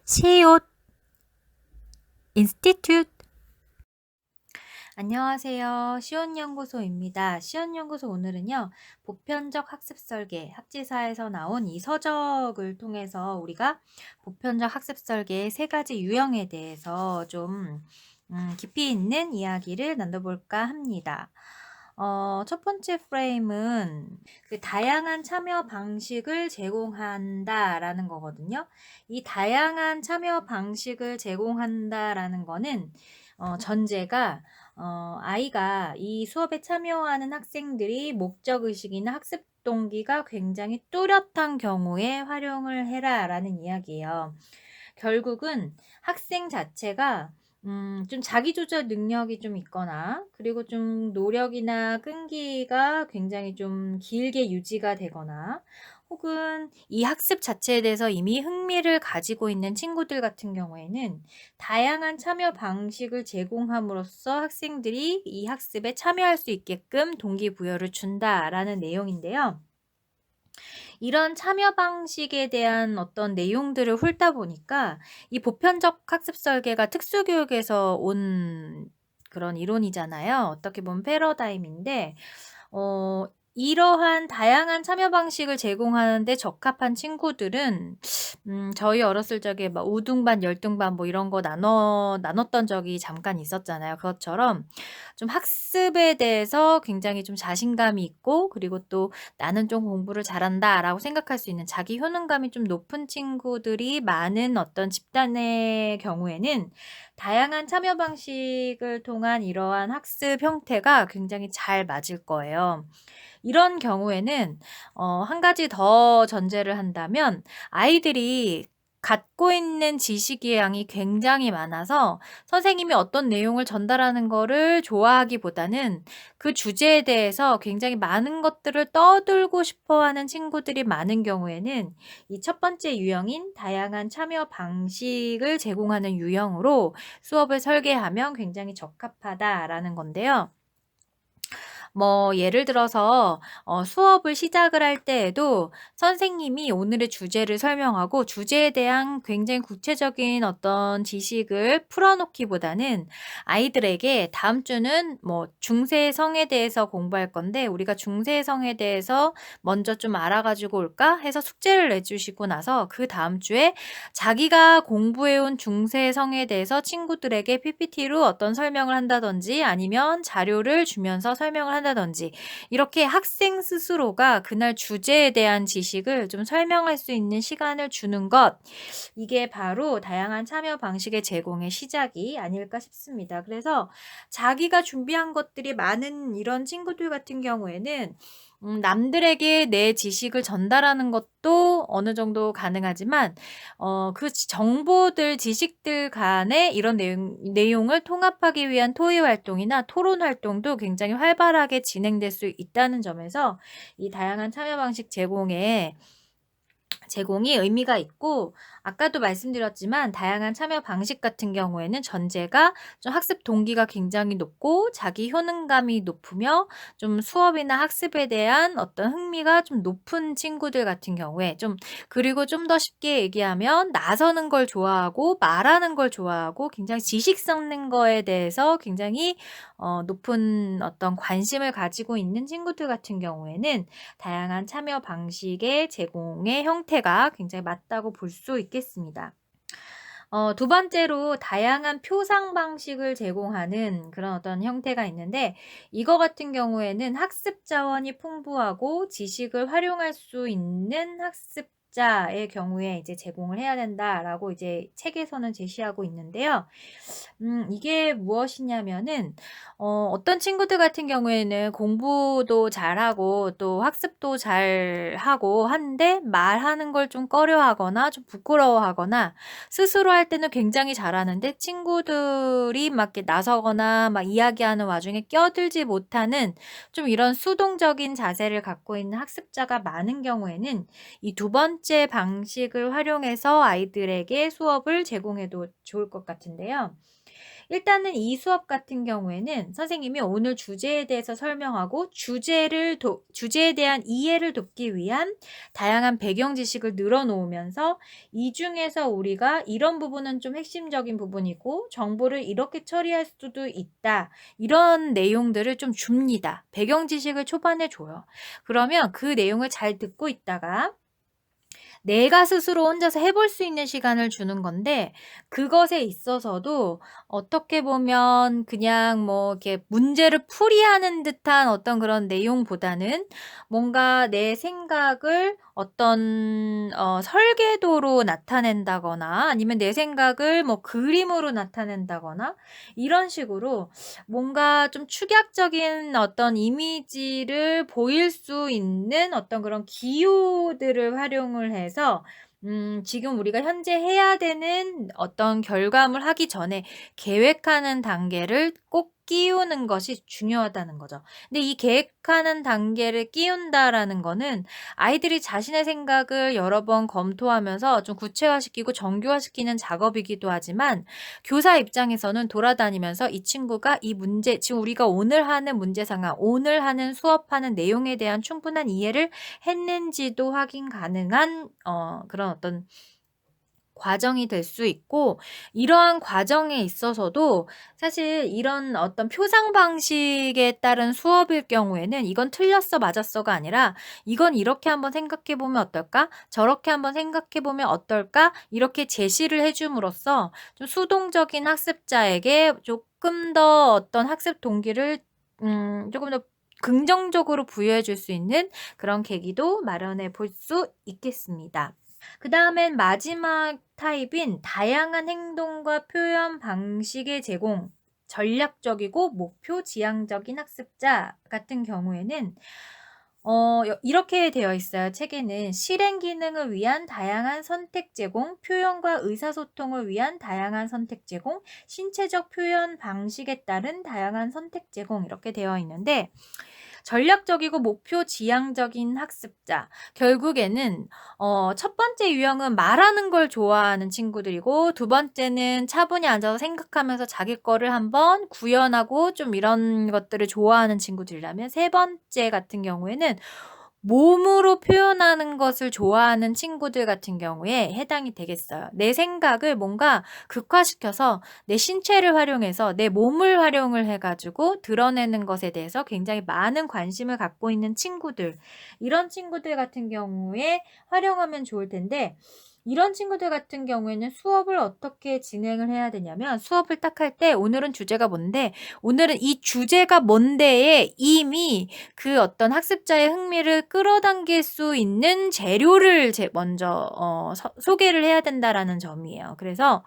시옷 인스티튜트. 안녕하세요. 시온연구소입니다. 시온연구소 오늘은요, 보편적 학습 설계, 학지사에서 나온 이 서적을 통해서 우리가 보편적 학습 설계의 세 가지 유형에 대해서 좀 깊이 있는 이야기를 나눠볼까 합니다. 첫 번째 프레임은 그 다양한 참여 방식을 제공한다라는 거거든요. 이 다양한 참여 방식을 제공한다라는 거는 전제가 아이가 이 수업에 참여하는 학생들이 목적의식이나 학습 동기가 굉장히 뚜렷한 경우에 활용을 해라라는 이야기예요. 결국은 학생 자체가 좀 자기조절 능력이 좀 있거나, 그리고 좀 노력이나 끈기가 굉장히 좀 길게 유지가 되거나, 혹은 이 학습 자체에 대해서 이미 흥미를 가지고 있는 친구들 같은 경우에는 다양한 참여 방식을 제공함으로써 학생들이 이 학습에 참여할 수 있게끔 동기부여를 준다라는 내용인데요. 이런 참여 방식에 대한 어떤 내용들을 훑다 보니까 이 보편적 학습 설계가 특수교육에서 온 그런 이론이잖아요. 어떻게 보면 패러다임인데, 이러한 다양한 참여 방식을 제공하는 데 적합한 친구들은 저희 어렸을 적에 막 5 등반, 10 등반 뭐 이런 거 나눴던 적이 잠깐 있었잖아요. 그것처럼 좀 학습에 대해서 굉장히 좀 자신감이 있고, 그리고 또 '나는 좀 공부를 잘한다.'라고 생각할 수 있는 자기 효능감이 좀 높은 친구들이 많은 어떤 집단의 경우에는 다양한 참여 방식을 통한 이러한 학습 형태가 굉장히 잘 맞을 거예요. 이런 경우에는 한 가지 더 전제를 한다면, 아이들이 갖고 있는 지식의 양이 굉장히 많아서 선생님이 어떤 내용을 전달하는 거를 좋아하기보다는 그 주제에 대해서 굉장히 많은 것들을 떠들고 싶어 하는 친구들이 많은 경우에는 이 첫 번째 유형인 다양한 참여 방식을 제공하는 유형으로 수업을 설계하면 굉장히 적합하다라는 건데요. 뭐 예를 들어서 수업을 시작을 할 때에도 선생님이 오늘의 주제를 설명하고 주제에 대한 굉장히 구체적인 어떤 지식을 풀어놓기보다는 아이들에게 다음 주는 뭐 중세성에 대해서 공부할 건데 우리가 중세성에 대해서 먼저 좀 알아가지고 올까 해서 숙제를 내주시고 나서 그 다음 주에 자기가 공부해온 중세성에 대해서 친구들에게 PPT로 어떤 설명을 한다든지, 아니면 자료를 주면서 설명을 한다든지, 이렇게 학생 스스로가 그날 주제에 대한 지식을 좀 설명할 수 있는 시간을 주는 것, 이게 바로 다양한 참여 방식의 제공의 시작이 아닐까 싶습니다. 그래서 자기가 준비한 것들이 많은 이런 친구들 같은 경우에는 남들에게 내 지식을 전달하는 것도 어느 정도 가능하지만 그 정보들, 지식들 간에 이런 내용을 통합하기 위한 토의 활동이나 토론 활동도 굉장히 활발하게 진행될 수 있다는 점에서 이 다양한 참여 방식 제공이 의미가 있고, 아까도 말씀드렸지만 다양한 참여 방식 같은 경우에는 전제가 좀 학습 동기가 굉장히 높고 자기 효능감이 높으며 좀 수업이나 학습에 대한 어떤 흥미가 좀 높은 친구들 같은 경우에 그리고 좀 더 쉽게 얘기하면 나서는 걸 좋아하고 말하는 걸 좋아하고 굉장히 지식 섞는 거에 대해서 굉장히 높은 어떤 관심을 가지고 있는 친구들 같은 경우에는 다양한 참여 방식의 제공의 형태가 굉장히 맞다고 볼 수 있겠습니다. 두 번째로 다양한 표상 방식을 제공하는 그런 어떤 형태가 있는데, 이거 같은 경우에는 학습 자원이 풍부하고 지식을 활용할 수 있는 학습자의 경우에 이제 제공을 해야 된다라고 이제 책에서는 제시하고 있는데요. 이게 무엇이냐면은 어떤 친구들 같은 경우에는 공부도 잘하고 또 학습도 잘하고 한데 말하는 걸 좀 꺼려하거나 좀 부끄러워하거나, 스스로 할 때는 굉장히 잘하는데 친구들이 막 이렇게 나서거나 막 이야기하는 와중에 껴들지 못하는 좀 이런 수동적인 자세를 갖고 있는 학습자가 많은 경우에는 이 두 번째 방식을 활용해서 아이들에게 수업을 제공해도 좋을 것 같은데요. 일단은 이 수업 같은 경우에는 선생님이 오늘 주제에 대해서 설명하고 주제에 대한 이해를 돕기 위한 다양한 배경 지식을 늘어 놓으면서 이 중에서 우리가 이런 부분은 좀 핵심적인 부분이고 정보를 이렇게 처리할 수도 있다. 이런 내용들을 좀 줍니다. 배경 지식을 초반에 줘요. 그러면 그 내용을 잘 듣고 있다가 내가 스스로 혼자서 해볼 수 있는 시간을 주는 건데, 그것에 있어서도 어떻게 보면 그냥 뭐 이렇게 문제를 풀이하는 듯한 어떤 그런 내용보다는 뭔가 내 생각을 어떤 설계도로 나타낸다거나 아니면 내 생각을 뭐 그림으로 나타낸다거나 이런 식으로 뭔가 좀 축약적인 어떤 이미지를 보일 수 있는 어떤 그런 기호들을 활용을 해서 지금 우리가 현재 해야 되는 어떤 결과물 하기 전에 계획하는 단계를 꼭 끼우는 것이 중요하다는 거죠. 근데 이 계획하는 단계를 끼운다라는 거는 아이들이 자신의 생각을 여러 번 검토하면서 좀 구체화시키고 정교화시키는 작업이기도 하지만 교사 입장에서는 돌아다니면서 이 친구가 이 문제, 지금 우리가 오늘 하는 문제 상황, 오늘 하는 수업하는 내용에 대한 충분한 이해를 했는지도 확인 가능한 그런 어떤 과정이 될 수 있고, 이러한 과정에 있어서도 사실 이런 어떤 표상 방식에 따른 수업일 경우에는 이건 틀렸어 맞았어가 아니라 이건 이렇게 한번 생각해 보면 어떨까? 저렇게 한번 생각해 보면 어떨까? 이렇게 제시를 해 줌으로써 좀 수동적인 학습자에게 조금 더 어떤 학습 동기를 조금 더 긍정적으로 부여해 줄 수 있는 그런 계기도 마련해 볼 수 있겠습니다. 그다음엔 마지막 타입인 다양한 행동과 표현 방식의 제공, 전략적이고 목표 지향적인 학습자 같은 경우에는 이렇게 되어 있어요. 책에는 실행 기능을 위한 다양한 선택 제공, 표현과 의사소통을 위한 다양한 선택 제공, 신체적 표현 방식에 따른 다양한 선택 제공 이렇게 되어 있는데, 전략적이고 목표 지향적인 학습자. 결국에는 첫 번째 유형은 말하는 걸 좋아하는 친구들이고, 두 번째는 차분히 앉아서 생각하면서 자기 거를 한번 구현하고 좀 이런 것들을 좋아하는 친구들이라면, 세 번째 같은 경우에는 몸으로 표현하는 것을 좋아하는 친구들 같은 경우에 해당이 되겠어요. 내 생각을 뭔가 극화시켜서 내 신체를 활용해서 내 몸을 활용을 해 가지고 드러내는 것에 대해서 굉장히 많은 관심을 갖고 있는 친구들. 이런 친구들 같은 경우에 활용하면 좋을 텐데, 이런 친구들 같은 경우에는 수업을 어떻게 진행을 해야 되냐면, 수업을 딱 할 때 오늘은 주제가 뭔데, 오늘은 이 주제가 뭔데에 이미 그 어떤 학습자의 흥미를 끌어당길 수 있는 재료를 먼저 소개를 해야 된다라는 점이에요. 그래서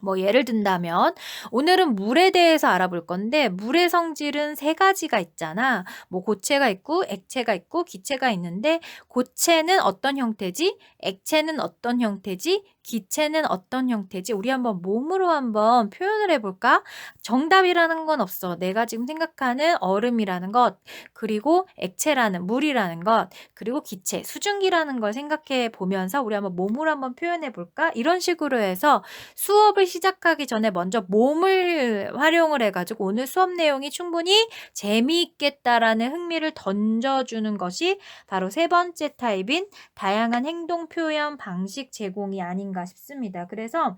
뭐 예를 든다면 오늘은 물에 대해서 알아볼 건데, 물의 성질은 세 가지가 있잖아. 뭐 고체가 있고 액체가 있고 기체가 있는데, 고체는 어떤 형태지? 액체는 어떤 형태지? 기체는 어떤 형태지? 우리 한번 몸으로 한번 표현을 해볼까? 정답이라는 건 없어. 내가 지금 생각하는 얼음이라는 것, 그리고 액체라는 물이라는 것, 그리고 기체, 수증기라는 걸 생각해 보면서 우리 한번 몸으로 한번 표현해 볼까? 이런 식으로 해서 수업을 시작하기 전에 먼저 몸을 활용을 해 가지고 오늘 수업 내용이 충분히 재미있겠다라는 흥미를 던져주는 것이 바로 세 번째 타입인 다양한 행동 표현 방식 제공이 아닌가 싶습니다. 그래서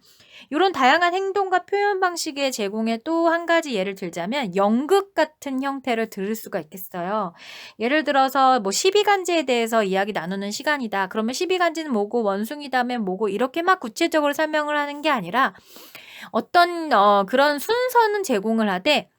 이런 다양한 행동과 표현 방식의 제공에 또 한 가지 예를 들자면, 연극 같은 형태를 들을 수가 있겠어요. 예를 들어서 뭐 12간지에 대해서 이야기 나누는 시간이다. 그러면 12간지는 뭐고 원숭이다면 뭐고 이렇게 막 구체적으로 설명을 하는 게 아니라 어떤 그런 순서는 제공을 하되,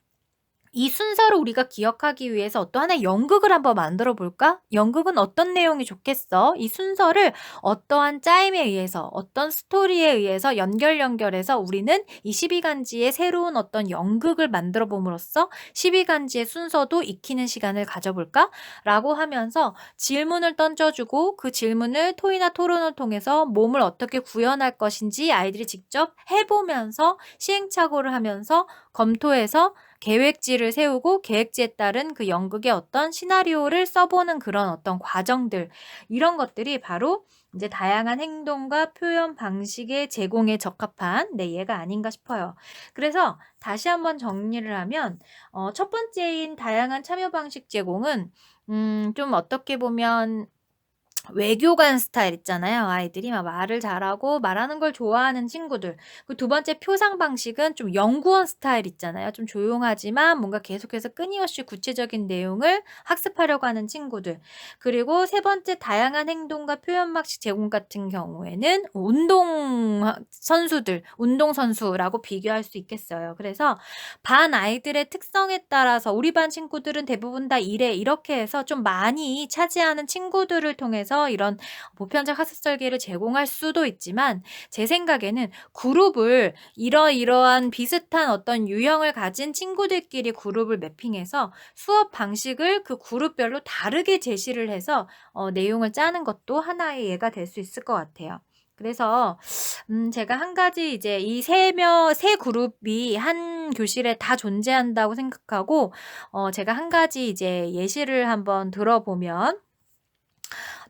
이 순서를 우리가 기억하기 위해서 어떠하나의 연극을 한번 만들어 볼까? 연극은 어떤 내용이 좋겠어? 이 순서를 어떠한 짜임에 의해서, 어떤 스토리에 의해서 연결해서 우리는 이 12간지의 새로운 어떤 연극을 만들어 봄으로써 12간지의 순서도 익히는 시간을 가져볼까? 라고 하면서 질문을 던져주고, 그 질문을 토의나 토론을 통해서 몸을 어떻게 구현할 것인지 아이들이 직접 해보면서 시행착오를 하면서 검토해서 계획지를 세우고, 계획지에 따른 그 연극의 어떤 시나리오를 써보는 그런 어떤 과정들, 이런 것들이 바로 이제 다양한 행동과 표현 방식의 제공에 적합한 네 예가 아닌가 싶어요. 그래서 다시 한번 정리를 하면 첫 번째인 다양한 참여 방식 제공은 좀 어떻게 보면 외교관 스타일 있잖아요. 아이들이 막 말을 잘하고 말하는 걸 좋아하는 친구들. 그 두 번째 표상 방식은 좀 연구원 스타일 있잖아요. 좀 조용하지만 뭔가 계속해서 끊임없이 구체적인 내용을 학습하려고 하는 친구들. 그리고 세 번째 다양한 행동과 표현 방식 제공 같은 경우에는 선수들, 운동 선수라고 비교할 수 있겠어요. 그래서 반 아이들의 특성에 따라서 우리 반 친구들은 대부분 다 이래 이렇게 해서 좀 많이 차지하는 친구들을 통해서 이런 보편적 학습 설계를 제공할 수도 있지만 제 생각에는 그룹을 이러이러한 비슷한 어떤 유형을 가진 친구들끼리 그룹을 매핑해서 수업 방식을 그 그룹별로 다르게 제시를 해서 내용을 짜는 것도 하나의 예가 될 수 있을 것 같아요. 그래서 제가 한 가지 이제 이 세 그룹이 한 교실에 다 존재한다고 생각하고 제가 한 가지 이제 예시를 한번 들어보면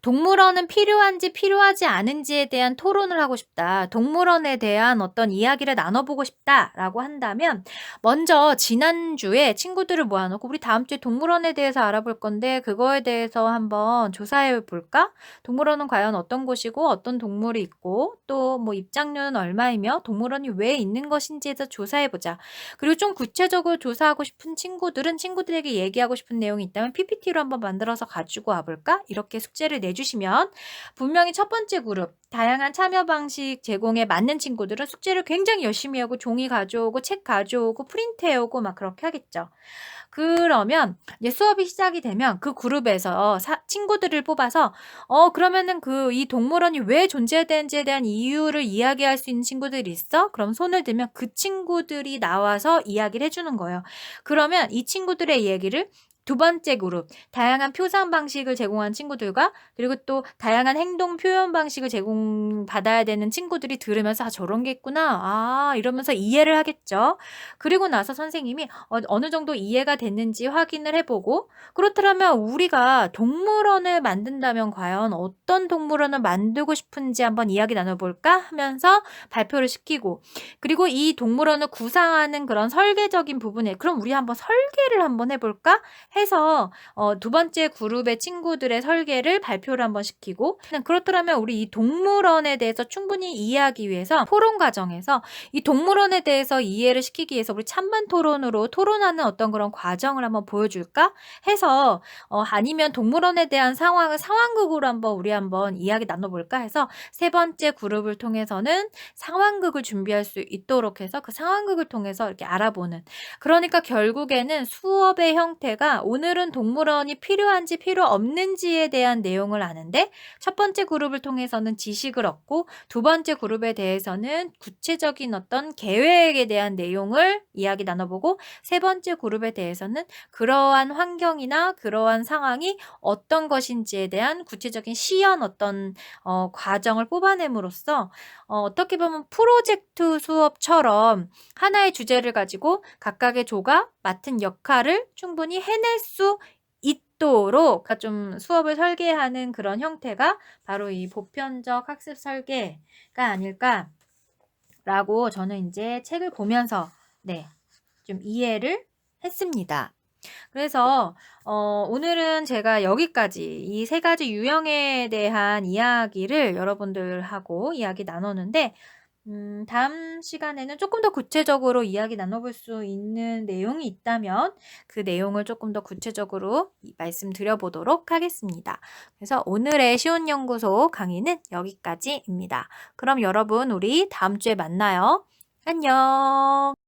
동물원은 필요한지 필요하지 않은지에 대한 토론을 하고 싶다. 동물원에 대한 어떤 이야기를 나눠보고 싶다라고 한다면 먼저 지난주에 친구들을 모아놓고 우리 다음 주에 동물원에 대해서 알아볼 건데 그거에 대해서 한번 조사해 볼까? 동물원은 과연 어떤 곳이고 어떤 동물이 있고 또 뭐 입장료는 얼마이며 동물원이 왜 있는 것인지에 대해서 조사해 보자. 그리고 좀 구체적으로 조사하고 싶은 친구들은 친구들에게 얘기하고 싶은 내용이 있다면 PPT로 한번 만들어서 가지고 와볼까? 이렇게 숙제를 내주시면 분명히 첫 번째 그룹 다양한 참여 방식 제공에 맞는 친구들은 숙제를 굉장히 열심히 하고 종이 가져오고 책 가져오고 프린트해오고 막 그렇게 하겠죠. 그러면 이제 수업이 시작이 되면 그 그룹에서 친구들을 뽑아서 그러면은 이 동물원이 왜 존재해야 되는지에 대한 이유를 이야기할 수 있는 친구들이 있어? 그럼 손을 들면 그 친구들이 나와서 이야기를 해주는 거예요. 그러면 이 친구들의 얘기를 두 번째 그룹, 다양한 표상 방식을 제공한 친구들과 그리고 또 다양한 행동 표현 방식을 제공받아야 되는 친구들이 들으면서 '아 저런 게 있구나. 아.' 이러면서 이해를 하겠죠. 그리고 나서 선생님이 어느 정도 이해가 됐는지 확인을 해 보고 그렇다면 우리가 동물원을 만든다면 과연 어떤 동물원을 만들고 싶은지 한번 이야기 나눠 볼까 하면서 발표를 시키고 그리고 이 동물원을 구상하는 그런 설계적인 부분에 '그럼 우리 한번 설계를 한번 해 볼까?' 해서 두 번째 그룹의 친구들의 설계를 발표를 한번 시키고 그렇더라면 우리 이 동물원에 대해서 충분히 이해하기 위해서 토론 과정에서 이 동물원에 대해서 이해를 시키기 위해서 우리 찬반 토론으로 토론하는 어떤 그런 과정을 한번 보여줄까? 해서 아니면 동물원에 대한 상황을 상황극으로 우리 한번 이야기 나눠볼까 해서 세 번째 그룹을 통해서는 상황극을 준비할 수 있도록 해서 그 상황극을 통해서 이렇게 알아보는 그러니까 결국에는 수업의 형태가 오늘은 동물원이 필요한지 필요 없는지에 대한 내용을 아는데 첫 번째 그룹을 통해서는 지식을 얻고 두 번째 그룹에 대해서는 구체적인 어떤 계획에 대한 내용을 이야기 나눠보고 세 번째 그룹에 대해서는 그러한 환경이나 그러한 상황이 어떤 것인지에 대한 구체적인 시연 어떤 과정을 뽑아냄으로써 어떻게 보면 프로젝트 수업처럼 하나의 주제를 가지고 각각의 조가 맡은 역할을 충분히 해낼 수 있도록 좀 수업을 설계하는 그런 형태가 바로 이 보편적 학습 설계가 아닐까라고 저는 인제 책을 보면서 네 좀 이해를 했습니다. 그래서 오늘은 제가 여기까지 이 세 가지 유형에 대한 이야기를 여러분들하고 이야기 나눴는데 다음 시간에는 조금 더 구체적으로 이야기 나눠볼 수 있는 내용이 있다면 그 내용을 조금 더 구체적으로 말씀드려 보도록 하겠습니다. 그래서 오늘의 쉬운 연구소 강의는 여기까지입니다. 그럼 여러분 우리 다음 주에 만나요. 안녕.